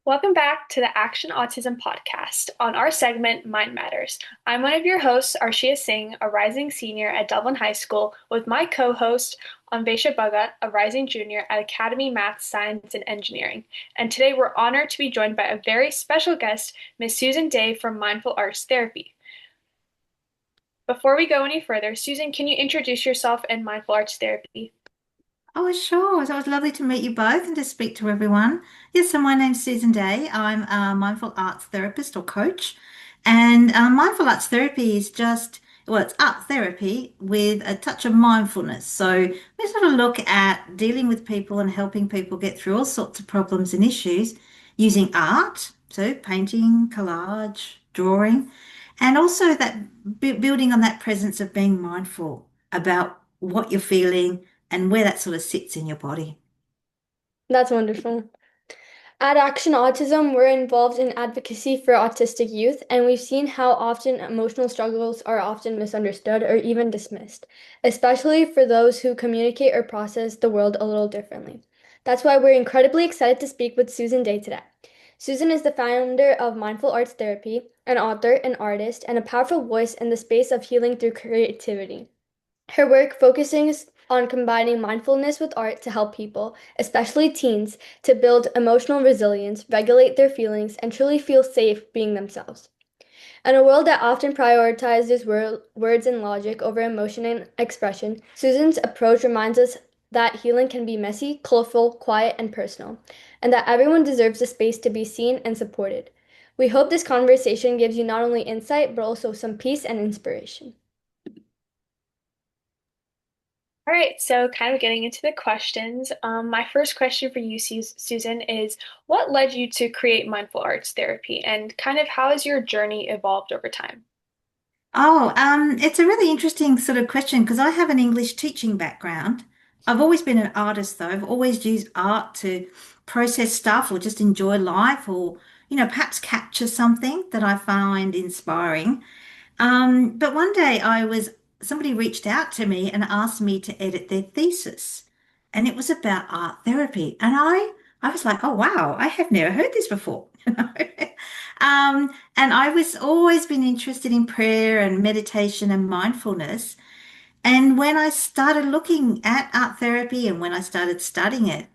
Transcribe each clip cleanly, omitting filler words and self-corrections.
Welcome back to the Action Autism podcast on our segment Mind Matters. I'm one of your hosts, Arshia Singh, a rising senior at Dublin High School, with my co-host, Anvesha Bhagat, a rising junior at Academy Math, Science, and Engineering. And today we're honored to be joined by a very special guest, Ms. Susan Day from Mindful Arts Therapy. Before we go any further, Susan, can you introduce yourself and Mindful Arts Therapy? Oh, sure. So it was lovely to meet you both and to speak to everyone. Yes, so my name's Susan Day. I'm a mindful arts therapist or coach. And mindful arts therapy is it's art therapy with a touch of mindfulness. So we sort of look at dealing with people and helping people get through all sorts of problems and issues using art. So painting, collage, drawing, and also that building on that presence of being mindful about what you're feeling and where that sort of sits in your body. That's wonderful. At Action Autism, we're involved in advocacy for autistic youth, and we've seen how often emotional struggles are often misunderstood or even dismissed, especially for those who communicate or process the world a little differently. That's why we're incredibly excited to speak with Susan Day today. Susan is the founder of Mindful Arts Therapy, an author, an artist, and a powerful voice in the space of healing through creativity. Her work focuses on combining mindfulness with art to help people, especially teens, to build emotional resilience, regulate their feelings, and truly feel safe being themselves. In a world that often prioritizes words and logic over emotion and expression, Susan's approach reminds us that healing can be messy, colorful, quiet, and personal, and that everyone deserves the space to be seen and supported. We hope this conversation gives you not only insight, but also some peace and inspiration. All right, so kind of getting into the questions. My first question for you, Susan, is what led you to create mindful arts therapy and kind of how has your journey evolved over time? It's a really interesting sort of question because I have an English teaching background. I've always been an artist though. I've always used art to process stuff or just enjoy life or, perhaps capture something that I find inspiring. But one day somebody reached out to me and asked me to edit their thesis, and it was about art therapy. And I was like, oh wow, I have never heard this before. And I was always been interested in prayer and meditation and mindfulness. And when I started looking at art therapy and when I started studying it,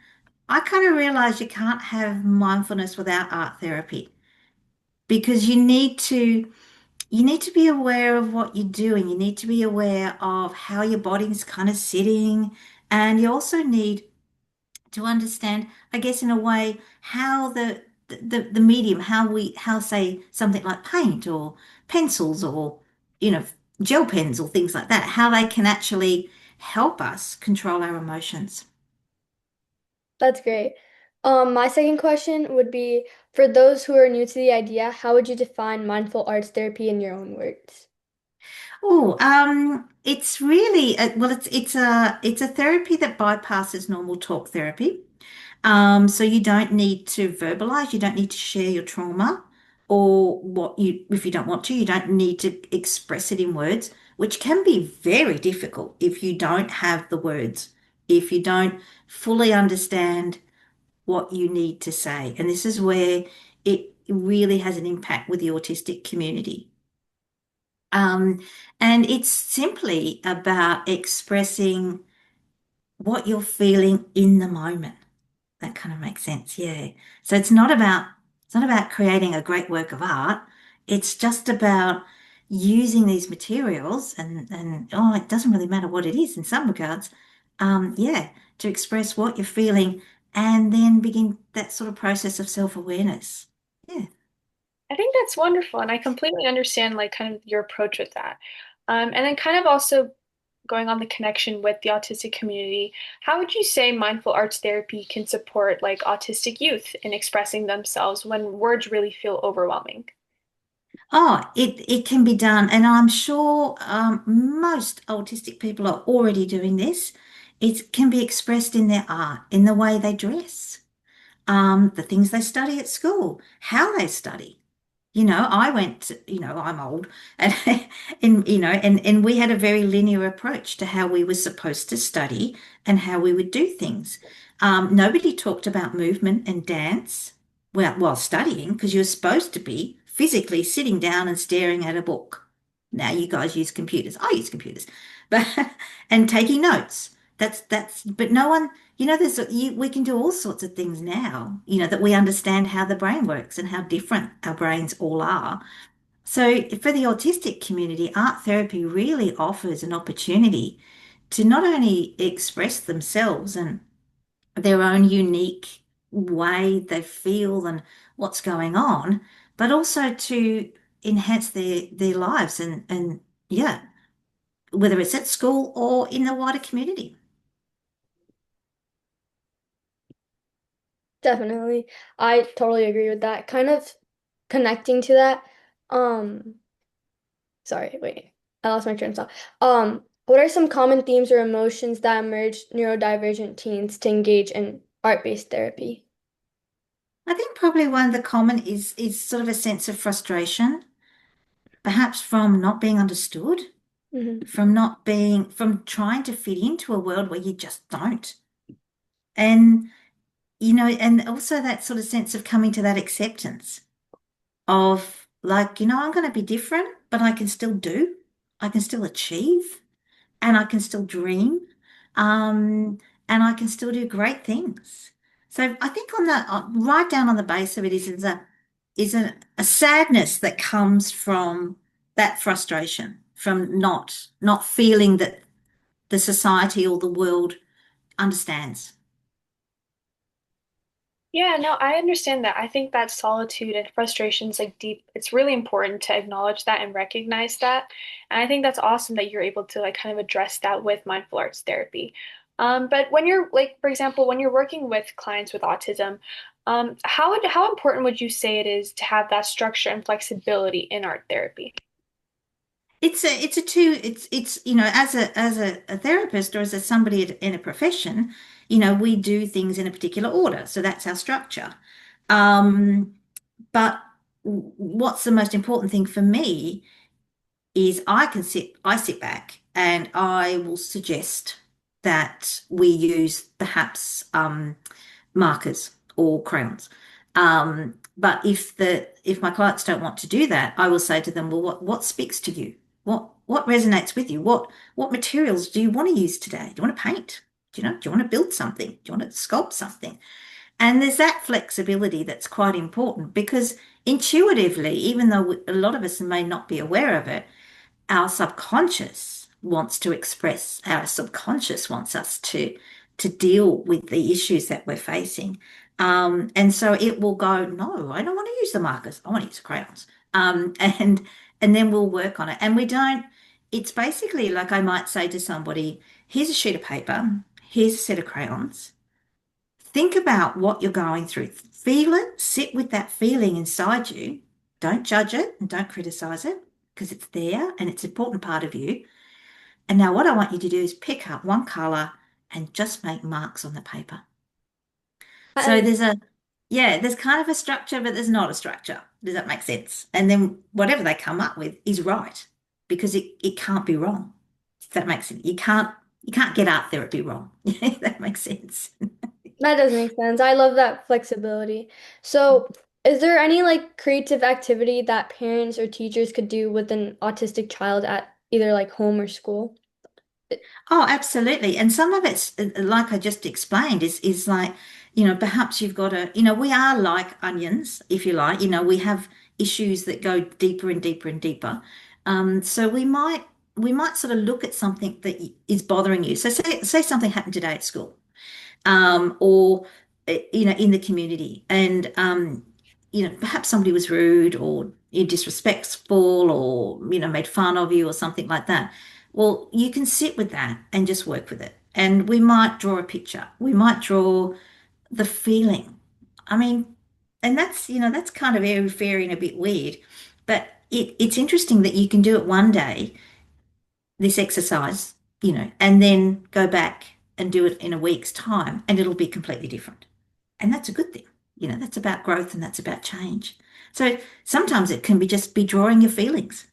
I kind of realized you can't have mindfulness without art therapy because you need to be aware of what you're doing. You need to be aware of how your body's kind of sitting. And you also need to understand, I guess, in a way, how the medium, how say something like paint or pencils or, you know, gel pens or things like that, how they can actually help us control our emotions. That's great. My second question would be for those who are new to the idea, how would you define mindful arts therapy in your own words? It's really it's a therapy that bypasses normal talk therapy. So you don't need to verbalize, you don't need to share your trauma or if you don't want to, you don't need to express it in words, which can be very difficult if you don't have the words, if you don't fully understand what you need to say. And this is where it really has an impact with the autistic community. Um, and it's simply about expressing what you're feeling in the moment. That kind of makes sense. Yeah. So it's not about creating a great work of art. It's just about using these materials and oh, it doesn't really matter what it is in some regards. Yeah, to express what you're feeling and then begin that sort of process of self-awareness. Yeah. I think that's wonderful, and I completely understand like kind of your approach with that. And then kind of also going on the connection with the autistic community, how would you say mindful arts therapy can support like autistic youth in expressing themselves when words really feel overwhelming? Oh, it can be done, and I'm sure most autistic people are already doing this. It can be expressed in their art, in the way they dress, the things they study at school, how they study. I'm old, and and we had a very linear approach to how we were supposed to study and how we would do things. Nobody talked about movement and dance. well, while studying, because you're supposed to be physically sitting down and staring at a book. Now you guys use computers. I use computers, but and taking notes. But no one, we can do all sorts of things now, that we understand how the brain works and how different our brains all are. So for the autistic community, art therapy really offers an opportunity to not only express themselves and their own unique way they feel and what's going on, but also to enhance their lives and yeah, whether it's at school or in the wider community. Definitely. I totally agree with that. Kind of connecting to that. Um, sorry, wait. I lost my train of thought. What are some common themes or emotions that emerge neurodivergent teens to engage in art-based therapy? I think probably one of the common is sort of a sense of frustration, perhaps from not being understood, Hmm. from trying to fit into a world where you just don't. And and also that sort of sense of coming to that acceptance of like, I'm going to be different, but I can still achieve, and I can still dream, um, and I can still do great things. So I think on that, right down on the base of it is a sadness that comes from that frustration, from not feeling that the society or the world understands. Yeah, no, I understand that. I think that solitude and frustration is like deep. It's really important to acknowledge that and recognize that. And I think that's awesome that you're able to like kind of address that with mindful arts therapy. But when you're like, for example, when you're working with clients with autism, how important would you say it is to have that structure and flexibility in art therapy? It's a two it's as a therapist or as somebody in a profession, we do things in a particular order, so that's our structure. um but what's the most important thing for me is I sit back and I will suggest that we use perhaps markers or crayons. But if my clients don't want to do that, I will say to them, well, what speaks to you? What resonates with you? What materials do you want to use today? Do you want to paint? Do you want to build something? Do you want to sculpt something? And there's that flexibility that's quite important because intuitively, even though a lot of us may not be aware of it, our subconscious wants to express, our subconscious wants us to deal with the issues that we're facing. And so it will go, no, I don't want to use the markers. I want to use the crayons. And then we'll work on it. And we don't, it's basically like I might say to somebody, here's a sheet of paper, here's a set of crayons. Think about what you're going through. Feel it, sit with that feeling inside you. Don't judge it and don't criticize it because it's there and it's an important part of you. And now, what I want you to do is pick up one color and just make marks on the paper. So I, there's kind of a structure, but there's not a structure. Does that make sense? And then whatever they come up with is right because it can't be wrong. If that makes sense. You can't get art therapy wrong. If that makes sense. that does make sense. I love that flexibility. So, is there any like creative activity that parents or teachers could do with an autistic child at either like home or school? Oh, absolutely. And some of it's like I just explained is like, perhaps you've got we are like onions, if you like. We have issues that go deeper and deeper and deeper. So we might sort of look at something that is bothering you. So say something happened today at school, or in the community, and perhaps somebody was rude or disrespectful or made fun of you or something like that. Well, you can sit with that and just work with it. And we might draw a picture. We might draw the feeling. I mean, and that's kind of airy fairy and a bit weird, but it's interesting that you can do it one day, this exercise, and then go back and do it in a week's time, and it'll be completely different. And that's a good thing. That's about growth and that's about change. So sometimes it can be just be drawing your feelings,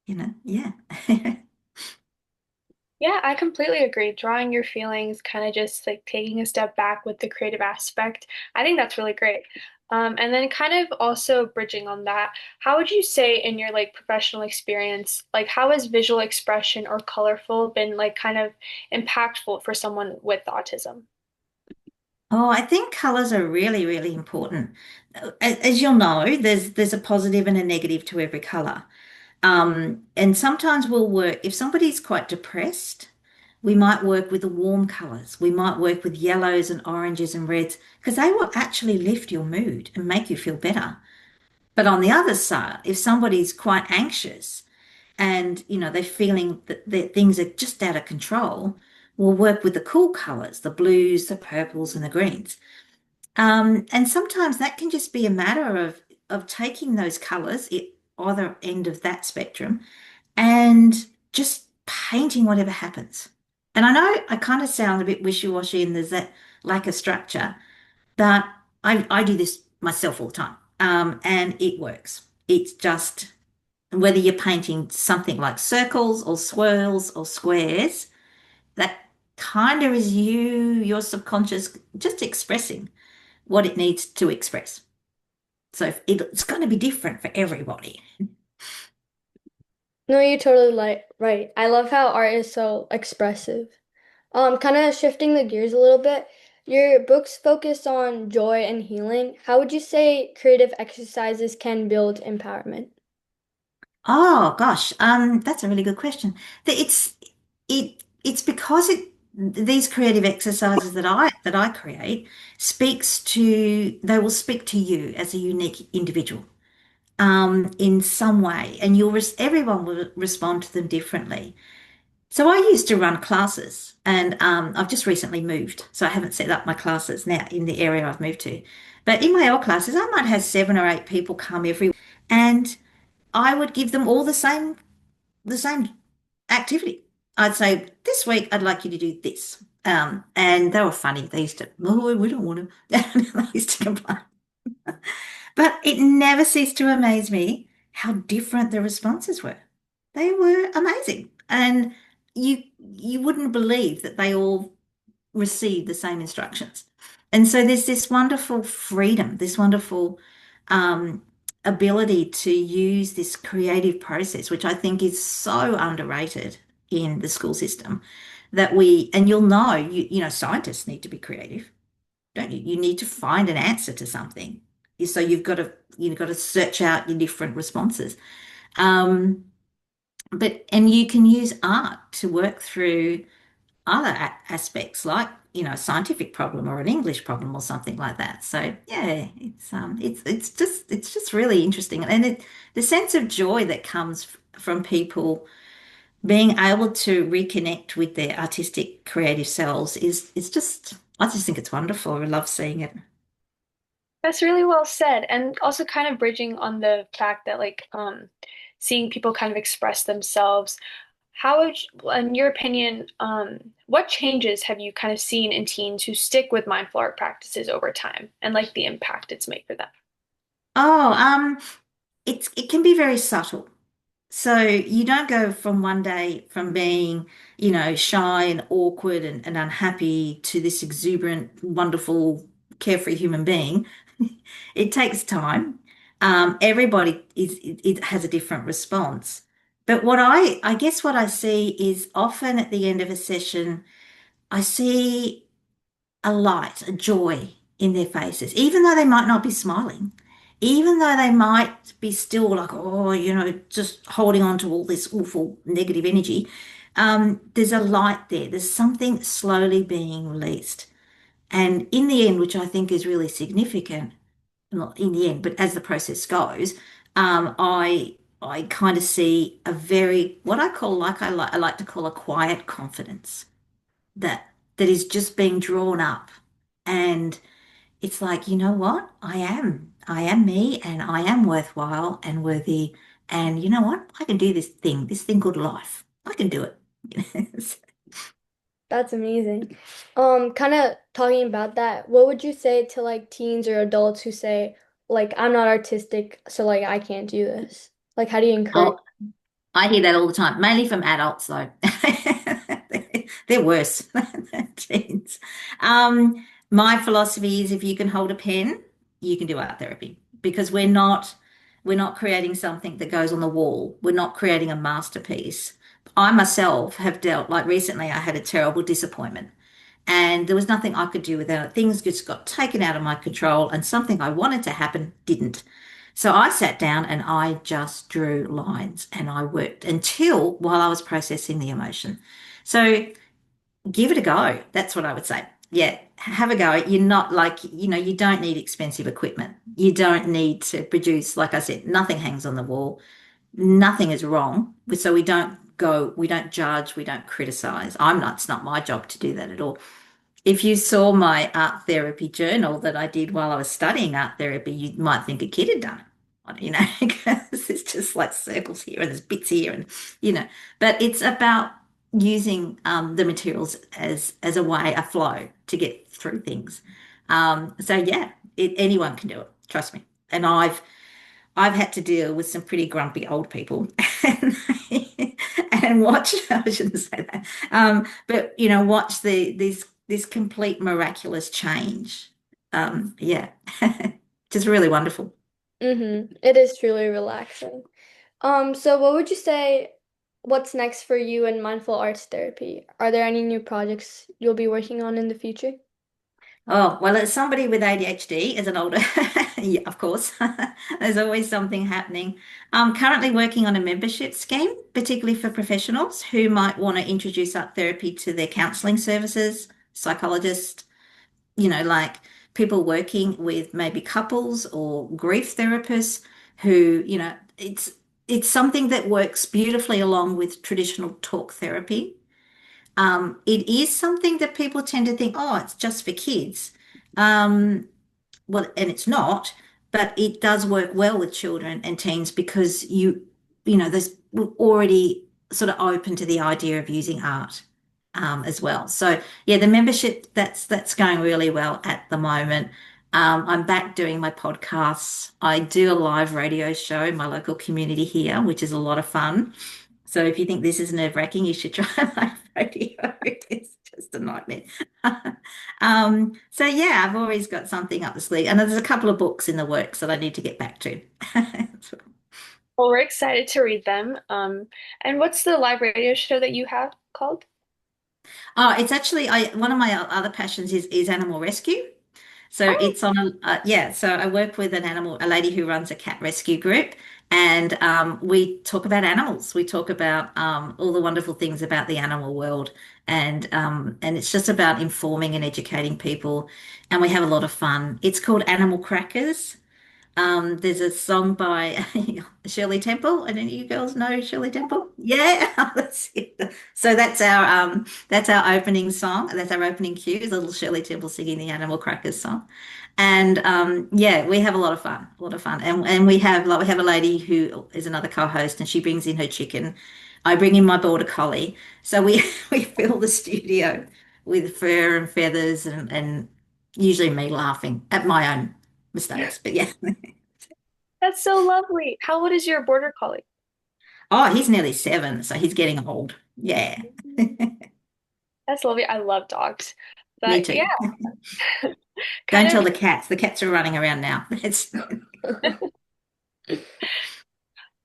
yeah. Yeah, I completely agree. Drawing your feelings, kind of just like taking a step back with the creative aspect. I think that's really great. And then kind of also bridging on that, how would you say in your like professional experience, like how has visual expression or colorful been like kind of impactful for someone with autism? Oh, I think colors are really, really important. As you'll know, there's a positive and a negative to every color. And sometimes we'll work, if somebody's quite depressed, we might work with the warm colors. We might work with yellows and oranges and reds because they will actually lift your mood and make you feel better. But on the other side, if somebody's quite anxious and they're feeling that things are just out of control, we'll work with the cool colors, the blues, the purples, and the greens. And sometimes that can just be a matter of taking those colors at either end of that spectrum and just painting whatever happens. And I know I kind of sound a bit wishy-washy and there's that lack of structure, but I do this myself all the time. And it works. It's just whether you're painting something like circles or swirls or squares, that kind of is your subconscious just expressing what it needs to express. So it's going to be different for everybody. No, you're totally right. I love how art is so expressive. Kind of shifting the gears a little bit. Your books focus on joy and healing. How would you say creative exercises can build empowerment? Oh gosh, that's a really good question. It's because these creative exercises that I create they will speak to you as a unique individual in some way, and everyone will respond to them differently. So I used to run classes, and I've just recently moved, so I haven't set up my classes now in the area I've moved to. But in my old classes, I might have 7 or 8 people come every, and I would give them all the same activity. I'd say, this week I'd like you to do this. And they were funny. They used to, oh, we don't want to. They used to complain. But it never ceased to amaze me how different the responses were. They were amazing. And you wouldn't believe that they all receive the same instructions. And so there's this wonderful freedom, this wonderful um, ability to use this creative process, which I think is so underrated in the school system and you'll know, scientists need to be creative, don't you? You need to find an answer to something. So you've got to search out your different responses. Um, and you can use art to work through other aspects like a scientific problem or an English problem or something like that. So yeah, it's just really interesting, and the sense of joy that comes from people being able to reconnect with their artistic creative selves is just I just think it's wonderful. I love seeing it. That's really well said. And also kind of bridging on the fact that like seeing people kind of express themselves. How would in your opinion, what changes have you kind of seen in teens who stick with mindful art practices over time and like the impact it's made for them? Oh, it can be very subtle. So you don't go from one day from being, shy and awkward and unhappy to this exuberant, wonderful, carefree human being. It takes time. Everybody it has a different response. But I guess what I see is often at the end of a session, I see a light, a joy in their faces, even though they might not be smiling, even though they might be still like, oh, just holding on to all this awful negative energy. There's a light there. There's something slowly being released. And in the end, which I think is really significant, not in the end, but as the process goes, I kind of see a very what I call I like to call a quiet confidence that is just being drawn up. And it's like, you know what? I am me and I am worthwhile and worthy. And you know what? I can do this thing called life. I can do it. That's amazing. Kind of talking about that, what would you say to like teens or adults who say, like, I'm not artistic, so like I can't do this? Like, how do you encourage? Oh, I hear that all the time, mainly from adults though. They're worse than teens. My philosophy is if you can hold a pen, you can do art therapy because we're not creating something that goes on the wall. We're not creating a masterpiece. I myself have dealt, like recently, I had a terrible disappointment and there was nothing I could do without it. Things just got taken out of my control, and something I wanted to happen didn't. So I sat down and I just drew lines and I worked until while I was processing the emotion. So give it a go. That's what I would say. Yeah, have a go. You're not like, you don't need expensive equipment. You don't need to produce, like I said, nothing hangs on the wall. Nothing is wrong. So we don't judge, we don't criticize. It's not my job to do that at all. If you saw my art therapy journal that I did while I was studying art therapy, you might think a kid had done it, because it's just like circles here and there's bits here and, you know, but it's about using the materials as a way, a flow to get through things. So yeah, anyone can do it. Trust me. And I've had to deal with some pretty grumpy old people and, and watch, I shouldn't say that, but watch this complete miraculous change. Yeah, just really wonderful. It is truly relaxing. So what would you say, what's next for you in mindful arts therapy? Are there any new projects you'll be working on in the future? Oh, well, as somebody with ADHD, as an older, yeah, of course, there's always something happening. I'm currently working on a membership scheme, particularly for professionals who might want to introduce art therapy to their counselling services, psychologists, like people working with maybe couples or grief therapists who, it's something that works beautifully along with traditional talk therapy. It is something that people tend to think, oh, it's just for kids. Um, well, and it's not, but it does work well with children and teens because there's already sort of open to the idea of using art as well. So yeah, the membership that's going really well at the moment. I'm back doing my podcasts. I do a live radio show in my local community here, which is a lot of fun. So if you think this is nerve-wracking, you should try live radio. It's just a nightmare. So yeah, I've always got something up the sleeve, and there's a couple of books in the works that I need to get back to. Well, we're excited to read them. And what's the live radio show that you have called? Oh, it's actually one of my other passions is animal rescue. So Oh, it's on yeah. So I work with a lady who runs a cat rescue group, and we talk about animals. We talk about all the wonderful things about the animal world, and it's just about informing and educating people, and we have a lot of fun. It's called Animal Crackers. There's a song by Shirley Temple. I don't know you girls know Shirley Temple. Yeah, that's it. So that's our opening song. That's our opening cue. Is little Shirley Temple singing the Animal Crackers song, and yeah, we have a lot of fun, a lot of fun. And we have a lady who is another co-host, and she brings in her chicken. I bring in my border collie. So we we fill the studio with fur and feathers, and usually me laughing at my own mistakes. But yeah. that's so lovely. How old is your border collie? Oh, he's nearly 7, so he's getting old. Yeah, That's lovely. I love dogs. me But yeah, too. Don't kind tell of, the cats. The cats are running around now. It's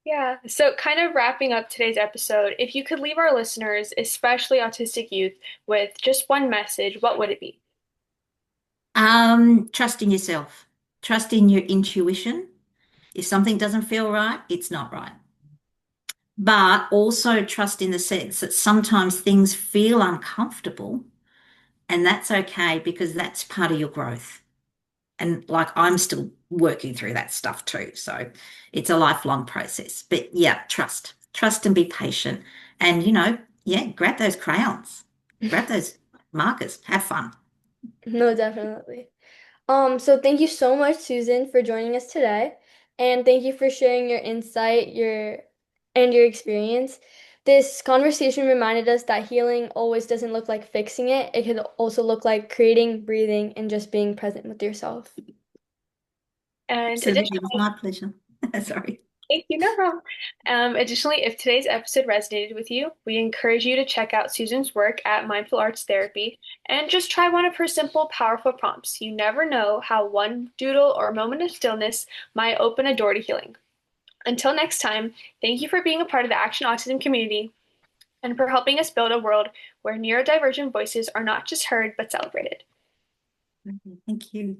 yeah. So kind of wrapping up today's episode, if you could leave our listeners, especially autistic youth, with just one message, what would it be? trust in yourself. Trust in your intuition. If something doesn't feel right, it's not right. But also trust in the sense that sometimes things feel uncomfortable, and that's okay because that's part of your growth. And like I'm still working through that stuff too. So it's a lifelong process. But yeah, trust and be patient. And yeah, grab those crayons, grab those markers, have fun. No, definitely. So thank you so much, Susan, for joining us today. And thank you for sharing your insight, your experience. This conversation reminded us that healing always doesn't look like fixing it. It could also look like creating, breathing, and just being present with yourself. And Absolutely, it was additionally, my pleasure. Sorry. Thank you, no problem. Additionally, if today's episode resonated with you, we encourage you to check out Susan's work at Mindful Arts Therapy and just try one of her simple, powerful prompts. You never know how one doodle or moment of stillness might open a door to healing. Until next time, thank you for being a part of the Action Autism community and for helping us build a world where neurodivergent voices are not just heard but celebrated. Okay, thank you.